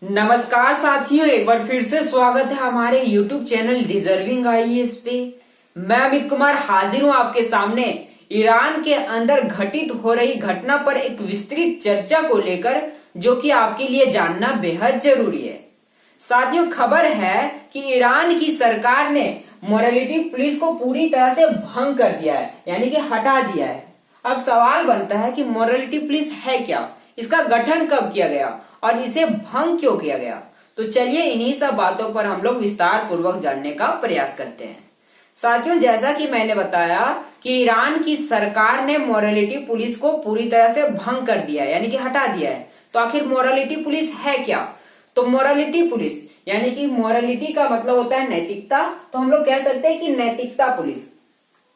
नमस्कार साथियों, एक बार फिर से स्वागत है हमारे YouTube चैनल डिजर्विंग आईएएस पे। मैं अमित कुमार हाजिर हूं आपके सामने ईरान के अंदर घटित हो रही घटना पर एक विस्तृत चर्चा को लेकर, जो कि आपके लिए जानना बेहद जरूरी है। साथियों, खबर है कि ईरान की सरकार ने मोरालिटी पुलिस को पूरी तरह से भंग कर दिया है, यानी कि हटा दिया है। अब सवाल बनता है कि मोरालिटी पुलिस है क्या, इसका गठन कब किया गया और इसे भंग क्यों किया गया। तो चलिए इन्हीं सब बातों पर हम लोग विस्तार पूर्वक जानने का प्रयास करते हैं। साथियों, जैसा कि मैंने बताया कि ईरान की सरकार ने मोरालिटी पुलिस को पूरी तरह से भंग कर दिया है, यानी कि हटा दिया है। तो आखिर मोरालिटी पुलिस है क्या? तो मोरालिटी पुलिस यानी कि मोरालिटी का मतलब होता है नैतिकता, तो हम लोग कह सकते हैं कि नैतिकता पुलिस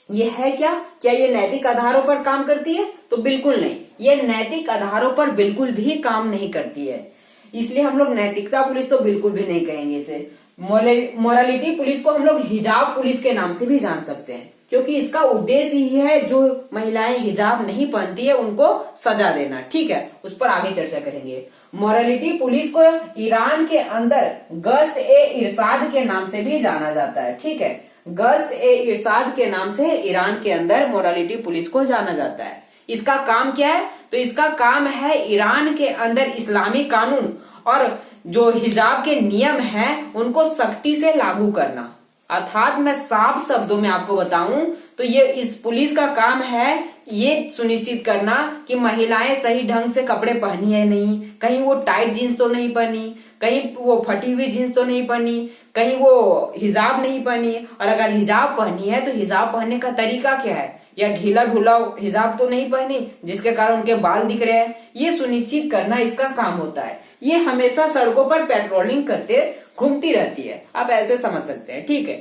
ये है क्या ये नैतिक आधारों पर काम करती है? तो बिल्कुल नहीं, ये नैतिक आधारों पर बिल्कुल भी काम नहीं करती है। इसलिए हम लोग नैतिकता पुलिस तो बिल्कुल भी नहीं कहेंगे इसे। मोरालिटी पुलिस को हम लोग हिजाब पुलिस के नाम से भी जान सकते हैं, क्योंकि इसका उद्देश्य ही है जो महिलाएं हिजाब नहीं पहनती है उनको सजा देना। ठीक है, उस पर आगे चर्चा करेंगे। मोरालिटी पुलिस को ईरान के अंदर गश्त ए इरशाद के नाम से भी जाना जाता है। ठीक है, गश्त ए इरशाद के नाम से ईरान के अंदर मोरालिटी पुलिस को जाना जाता है। इसका काम क्या है? तो इसका काम है ईरान के अंदर इस्लामी कानून और जो हिजाब के नियम हैं उनको सख्ती से लागू करना। अर्थात मैं साफ शब्दों में आपको बताऊं तो ये इस पुलिस का काम है ये सुनिश्चित करना कि महिलाएं सही ढंग से कपड़े पहनी है नहीं, कहीं वो टाइट जींस तो नहीं पहनी, कहीं वो फटी हुई जींस तो नहीं पहनी, कहीं वो हिजाब नहीं पहनी, और अगर हिजाब पहनी है तो हिजाब पहनने का तरीका क्या है, या ढीला ढूला हिजाब तो नहीं पहनी जिसके कारण उनके बाल दिख रहे हैं। ये सुनिश्चित करना इसका काम होता है। ये हमेशा सड़कों पर पेट्रोलिंग करते घूमती रहती है, आप ऐसे समझ सकते हैं। ठीक है,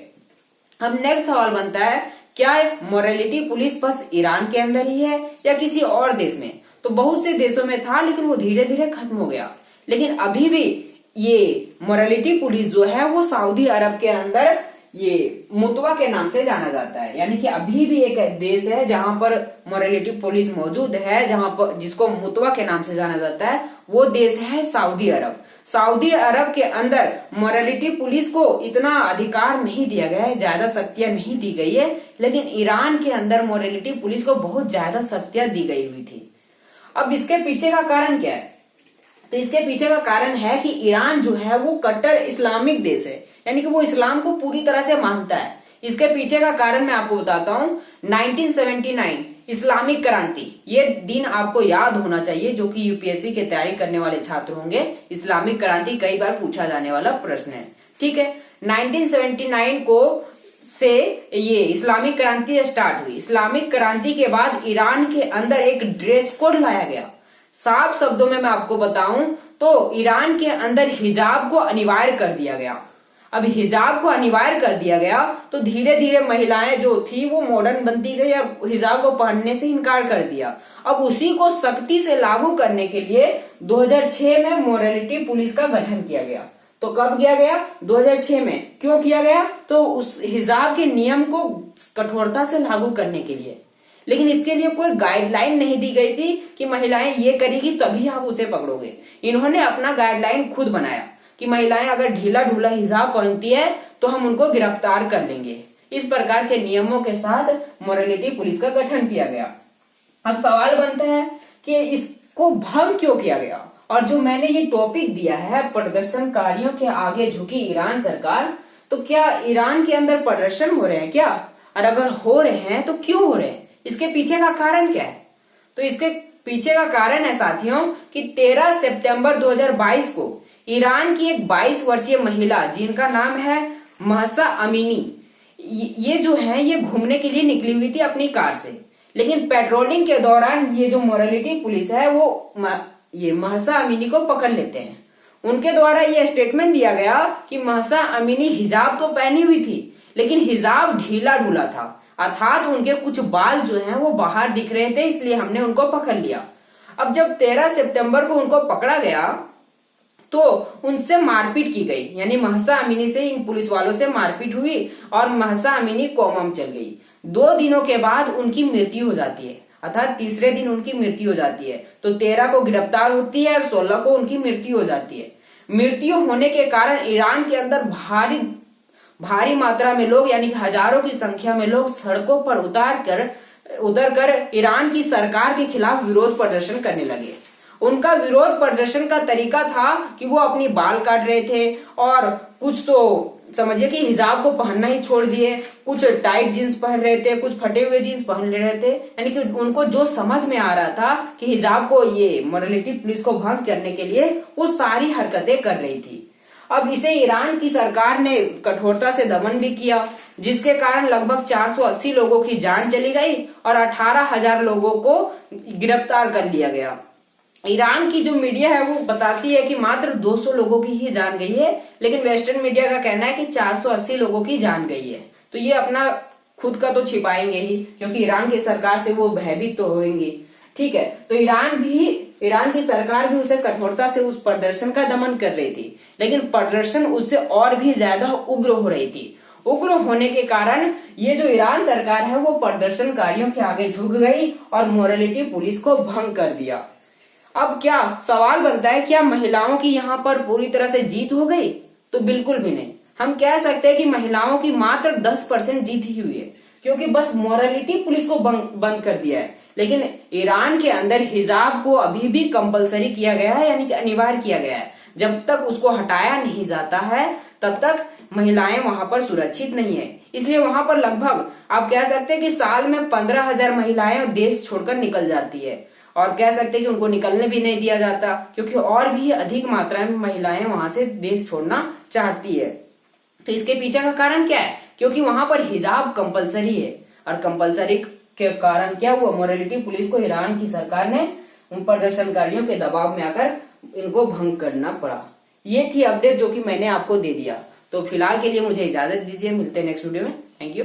अब नेक्स्ट सवाल बनता है, क्या मोरालिटी पुलिस बस ईरान के अंदर ही है या किसी और देश में? तो बहुत से देशों में था, लेकिन वो धीरे धीरे खत्म हो गया। लेकिन अभी भी ये मोरालिटी पुलिस जो है वो सऊदी अरब के अंदर ये मुतवा के नाम से जाना जाता है। यानी कि अभी भी एक देश है जहां पर मोरालिटी पुलिस मौजूद है, जहां पर जिसको मुतवा के नाम से जाना जाता है, वो देश है सऊदी अरब। सऊदी अरब के अंदर मोरालिटी पुलिस को इतना अधिकार नहीं दिया गया है, ज्यादा शक्तियां नहीं दी गई है, लेकिन ईरान के अंदर मोरालिटी पुलिस को बहुत ज्यादा शक्तियां दी गई हुई थी। अब इसके पीछे का कारण क्या है? तो इसके पीछे का कारण है कि ईरान जो है वो कट्टर इस्लामिक देश है, यानी कि वो इस्लाम को पूरी तरह से मानता है। इसके पीछे का कारण मैं आपको बताता हूँ। 1979 इस्लामिक क्रांति, ये दिन आपको याद होना चाहिए जो कि यूपीएससी की तैयारी करने वाले छात्र होंगे। इस्लामिक क्रांति कई बार पूछा जाने वाला प्रश्न है। ठीक है, 1979 को से ये इस्लामिक क्रांति स्टार्ट हुई। इस्लामिक क्रांति के बाद ईरान के अंदर एक ड्रेस कोड लाया गया। साफ शब्दों में मैं आपको बताऊं तो ईरान के अंदर हिजाब को अनिवार्य कर दिया गया। अब हिजाब को अनिवार्य कर दिया गया तो धीरे धीरे महिलाएं जो थी वो मॉडर्न बनती गई, अब हिजाब को पहनने से इनकार कर दिया। अब उसी को सख्ती से लागू करने के लिए 2006 में मोरालिटी पुलिस का गठन किया गया। तो कब किया गया? 2006 में। क्यों किया गया? तो उस हिजाब के नियम को कठोरता से लागू करने के लिए। लेकिन इसके लिए कोई गाइडलाइन नहीं दी गई थी कि महिलाएं ये करेगी तभी आप उसे पकड़ोगे। इन्होंने अपना गाइडलाइन खुद बनाया कि महिलाएं अगर ढीला ढूला हिजाब पहनती है तो हम उनको गिरफ्तार कर लेंगे। इस प्रकार के नियमों के साथ मोरालिटी पुलिस का गठन किया गया। अब सवाल बनता है कि इसको भंग क्यों किया गया? और जो मैंने ये टॉपिक दिया है, प्रदर्शनकारियों के आगे झुकी ईरान सरकार, तो क्या ईरान के अंदर प्रदर्शन हो रहे हैं क्या? और अगर हो रहे हैं तो क्यों हो रहे हैं? इसके पीछे का कारण क्या है? तो इसके पीछे का कारण है साथियों कि 13 सितंबर 2022 को ईरान की एक 22 वर्षीय महिला जिनका नाम है महसा अमीनी, ये जो है ये घूमने के लिए निकली हुई थी अपनी कार से। लेकिन पेट्रोलिंग के दौरान ये जो मोरालिटी पुलिस है वो ये महसा अमीनी को पकड़ लेते हैं। उनके द्वारा ये स्टेटमेंट दिया गया कि महसा अमीनी हिजाब तो पहनी हुई थी, लेकिन हिजाब ढीला ढूला था, अर्थात उनके कुछ बाल जो हैं वो बाहर दिख रहे थे, इसलिए हमने उनको पकड़ लिया। अब जब 13 सितंबर को उनको पकड़ा गया तो उनसे मारपीट की गई, यानी महसा अमीनी से इन पुलिस वालों से मारपीट हुई और महसा अमीनी कोमा में चल गई। 2 दिनों के बाद उनकी मृत्यु हो जाती है, अर्थात तीसरे दिन उनकी मृत्यु हो जाती है। तो 13 को गिरफ्तार होती है और 16 को उनकी मृत्यु हो जाती है। मृत्यु होने के कारण ईरान के अंदर भारी मात्रा में लोग यानी हजारों की संख्या में लोग सड़कों पर उतर कर ईरान की सरकार के खिलाफ विरोध प्रदर्शन करने लगे। उनका विरोध प्रदर्शन का तरीका था कि वो अपनी बाल काट रहे थे और कुछ तो समझिए कि हिजाब को पहनना ही छोड़ दिए, कुछ टाइट जीन्स पहन रहे थे, कुछ फटे हुए जीन्स पहन रहे थे। यानी कि उनको जो समझ में आ रहा था कि हिजाब को ये मोरालिटी पुलिस को भंग करने के लिए वो सारी हरकतें कर रही थी। अब इसे ईरान की सरकार ने कठोरता से दमन भी किया, जिसके कारण लगभग 480 लोगों की जान चली गई और 18,000 लोगों को गिरफ्तार कर लिया गया। ईरान की जो मीडिया है वो बताती है कि मात्र 200 लोगों की ही जान गई है, लेकिन वेस्टर्न मीडिया का कहना है कि 480 लोगों की जान गई है। तो ये अपना खुद का तो छिपाएंगे ही, क्योंकि ईरान की सरकार से वो भयभीत तो होंगे। ठीक है, तो ईरान की सरकार भी उसे कठोरता से उस प्रदर्शन का दमन कर रही थी, लेकिन प्रदर्शन उससे और भी ज्यादा उग्र हो रही थी। उग्र होने के कारण ये जो ईरान सरकार है वो प्रदर्शनकारियों के आगे झुक गई और मोरालिटी पुलिस को भंग कर दिया। अब क्या सवाल बनता है, क्या महिलाओं की यहाँ पर पूरी तरह से जीत हो गई? तो बिल्कुल भी नहीं। हम कह सकते हैं कि महिलाओं की मात्र 10% जीत ही हुई है, क्योंकि बस मोरालिटी पुलिस को बंद कर दिया है। लेकिन ईरान के अंदर हिजाब को अभी भी कंपलसरी किया गया है, यानी कि अनिवार्य किया गया है। जब तक उसको हटाया नहीं जाता है तब तक महिलाएं वहां पर सुरक्षित नहीं है। इसलिए वहां पर लगभग आप कह सकते हैं कि साल में 15,000 महिलाएं देश छोड़कर निकल जाती है, और कह सकते हैं कि उनको निकलने भी नहीं दिया जाता, क्योंकि और भी अधिक मात्रा में महिलाएं वहां से देश छोड़ना चाहती है। तो इसके पीछे का कारण क्या है? क्योंकि वहां पर हिजाब कंपलसरी है, और कंपलसरी के कारण क्या हुआ, मोरालिटी पुलिस को ईरान की सरकार ने उन प्रदर्शनकारियों के दबाव में आकर इनको भंग करना पड़ा। ये थी अपडेट जो कि मैंने आपको दे दिया। तो फिलहाल के लिए मुझे इजाजत दीजिए, मिलते हैं नेक्स्ट वीडियो में। Thank you.